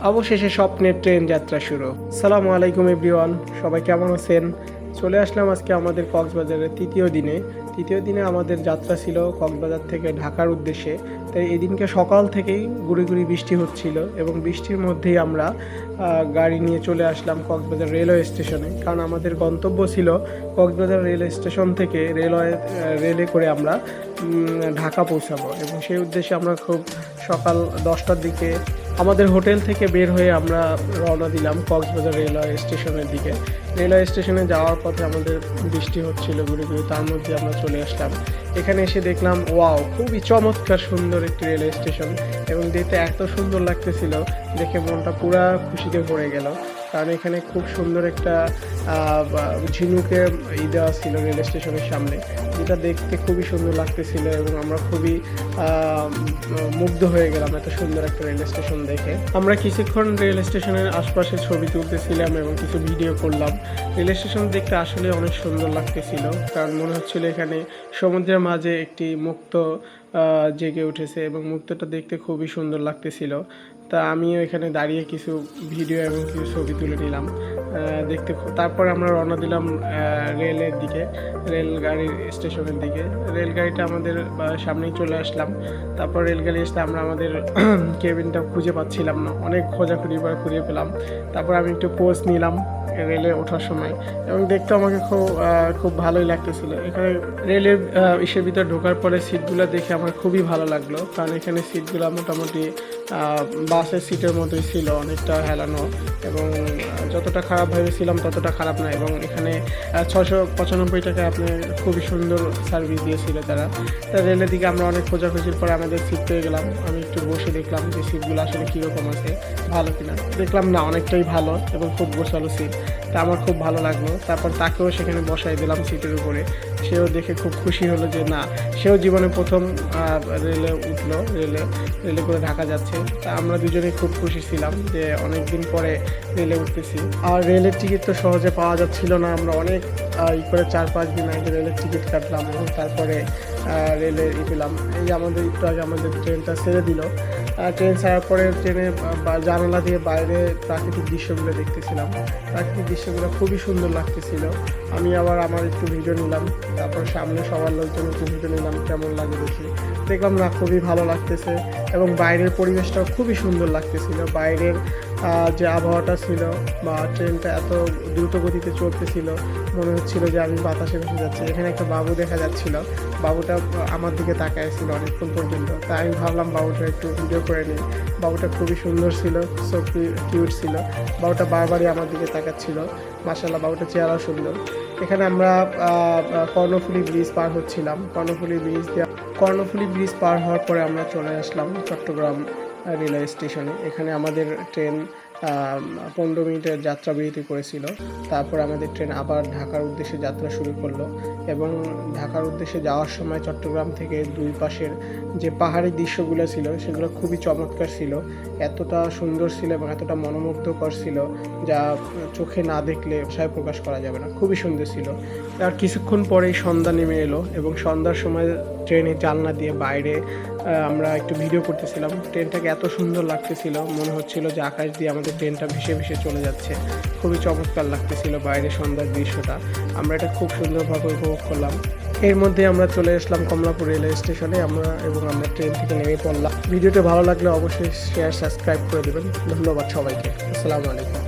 অবশেষে স্বপ্নের ট্রেন যাত্রা শুরু। সালামু আলাইকুম এভরিওয়ান, সবাই কেমন আছেন? চলে আসলাম আজকে আমাদের কক্সবাজারের তৃতীয় দিনে আমাদের যাত্রা ছিল কক্সবাজার থেকে ঢাকার উদ্দেশ্যে। তাই এদিনকে সকাল থেকেই গুঁড়ি গুঁড়ি বৃষ্টি হচ্ছিল এবং বৃষ্টির মধ্যেই আমরা গাড়ি নিয়ে চলে আসলাম কক্সবাজার রেলওয়ে স্টেশনে, কারণ আমাদের গন্তব্য ছিল কক্সবাজার রেল স্টেশন থেকে রেলে করে আমরা ঢাকা পৌঁছাবো। এবং সেই উদ্দেশ্যে আমরা খুব সকাল 10টার দিকে আমাদের হোটেল থেকে বের হয়ে আমরা রওনা দিলাম কক্সবাজার রেলওয়ে স্টেশনের দিকে। রেলওয়ে স্টেশনে যাওয়ার পথে আমাদের বৃষ্টি হচ্ছিল গুঁড়ি গুঁড়ি, তার মধ্যে আমরা চলে আসলাম। এখানে এসে দেখলাম ওয়াও, খুবই চমৎকার সুন্দর একটি রেলওয়ে স্টেশন এবং দেখতে এত সুন্দর লাগতেছিল, দেখে মনটা পুরা খুশিতে ভরে গেল। কারণ এখানে খুব সুন্দর একটা ঝিনুকে দেওয়া ছিল রেল স্টেশনের সামনে, যেটা দেখতে খুবই সুন্দর লাগতেছিল এবং আমরা খুবই মুগ্ধ হয়ে গেলাম এত সুন্দর একটা রেল স্টেশন দেখে। আমরা কিছুক্ষণ রেল স্টেশনের আশপাশে ছবি তুলতেছিলাম এবং কিছু ভিডিও করলাম। রেল স্টেশন দেখতে আসলে অনেক সুন্দর লাগতেছিল, কারণ মনে হচ্ছিল এখানে সমুদ্রের মাঝে একটি মুক্ত জেগে উঠেছে এবং মুক্তটা দেখতে খুবই সুন্দর লাগতেছিল। তা আমিও এখানে দাঁড়িয়ে কিছু ভিডিও এবং কিছু ছবি তুলে নিলাম দেখতে। তারপর আমরা রওনা দিলাম রেলের দিকে, রেলগাড়ির স্টেশনের দিকে। রেলগাড়িটা আমাদের সামনেই চলে আসলাম। তারপর রেলগাড়ি আসতে আমরা আমাদের কেবিনটা খুঁজে পাচ্ছিলাম না, অনেক খোঁজাখুঁজি করে খুঁজে পেলাম। তারপর আমি একটু পোজ নিলাম রেলে ওঠার সময় এবং দেখতে আমাকে খুব ভালোই লাগতেছিল। এখানে রেলের ইসের ভিতরে ঢোকার পরে সিটগুলো দেখে আমার খুবই ভালো লাগলো, কারণ এখানে সিটগুলো মোটামুটি বাসের সিটের মতোই ছিল, অনেকটা হেলানো এবং যতটা খারাপ ভেবেছিলাম ততটা খারাপ না। এবং এখানে 695 টাকায় আপনি খুবই সুন্দর সার্ভিস দিয়েছিল তারা। রেলের দিকে আমরা অনেক খোঁজাখুঁজির পরে আমাদের সিট পেয়ে গেলাম। আমি একটু বসে দেখলাম যে সিটগুলো আসলে কীরকম আছে, ভালো কিনা। দেখলাম না, অনেকটাই ভালো এবং খুব গোছালো সিট, তা আমার খুব ভালো লাগলো। তারপর তাকেও সেখানে বসাই দিলাম সিটের উপরে। সেও দেখে খুব খুশি হলো যে না, সেও জীবনে প্রথম রেলে উঠলো, রেলে করে ঢাকা যাচ্ছে। তা আমরা দুজনেই খুব খুশি ছিলাম যে অনেক দিন পরে রেলে উঠতেছি। আর রেলের টিকিট তো সহজে পাওয়া যাচ্ছিল না, আমরা অনেক করে 4-5 দিন আগে রেলের টিকিট কাটলাম এবং তারপরে রেলে পেলাম। এই আমাদের একটু আগে আমাদের ট্রেনটা ছেড়ে দিল। ট্রেন ছাড়ার পরে ট্রেনে জানালা দিয়ে বাইরে প্রাকৃতিক দৃশ্যগুলো দেখতেছিলাম। প্রাকৃতিক দৃশ্যগুলো খুবই সুন্দর লাগতেছিল। আমি আবার আমার একটু ভিডিও নিলাম, তারপর সামনে সবার লোকজন একটু ভিডিও নিলাম, কেমন লাগে দেখি। দেখলাম না, খুবই ভালো লাগতেছে এবং বাইরের পরিবেশটাও খুবই সুন্দর লাগতেছিল। বাইরের যে আবহাওয়াটা ছিল বা ট্রেনটা এত দ্রুত গতিতে চলতেছিল, মনে হচ্ছিল যে আমি বাতাসে ভেসে যাচ্ছি। এখানে একটা বাবু দেখা যাচ্ছিল, বাবুটা আমার দিকে তাকায় ছিল অনেকক্ষণ পর্যন্ত। তাই আমি ভাবলাম বাবুটা একটু ভিডিও করে নিই। বাবুটা খুবই সুন্দর ছিল, সো কিউট ছিল। বাবুটা বারবারই আমার দিকে তাকাচ্ছিল। মাশাআল্লাহ, বাবুটা চেহারাও সুন্দর। এখানে আমরা কর্ণফুলী ব্রিজ পার হচ্ছিলাম। কর্ণফুলী ব্রিজ পার হওয়ার পরে আমরা চলে আসলাম চট্টগ্রাম রেলওয়ে স্টেশনে। এখানে আমাদের ট্রেন 15 মিনিটের যাত্রা বিরতি করেছিল। তারপর আমাদের ট্রেন আবার ঢাকার উদ্দেশ্যে যাত্রা শুরু করলো এবং ঢাকার উদ্দেশ্যে যাওয়ার সময় চট্টগ্রাম থেকে দুই পাশের যে পাহাড়ি দৃশ্যগুলো ছিল সেগুলো খুবই চমৎকার ছিল, এতটা সুন্দর ছিল এবং এতটা মনোমুগ্ধকর ছিল যা চোখে না দেখলে ভাষায় প্রকাশ করা যাবে না, খুবই সুন্দর ছিল। আর কিছুক্ষণ পরেই সন্ধ্যা নেমে এলো এবং সন্ধ্যার সময় ট্রেনের জানলা দিয়ে বাইরে আমরা একটু ভিডিও করতেছিলাম। ট্রেনটাকে এত সুন্দর লাগতেছিল, মনে হচ্ছিল যে আকাশ দিয়ে আমাদের ট্রেনটা ভেসে ভেসে চলে যাচ্ছে। খুবই চমৎকার লাগতেছিল বাইরে সন্ধ্যার দৃশ্যটা, আমরা এটা খুব সুন্দরভাবে উপভোগ করলাম। এর মধ্যে আমরা চলে আসলাম কমলাপুর রেলওয়ে স্টেশনে আমরা ট্রেন থেকে নেমে পড়লাম। ভিডিওটা ভালো লাগলে অবশ্যই শেয়ার সাবস্ক্রাইব করে দেবেন। ধন্যবাদ সবাইকে। আসসালামু আলাইকুম।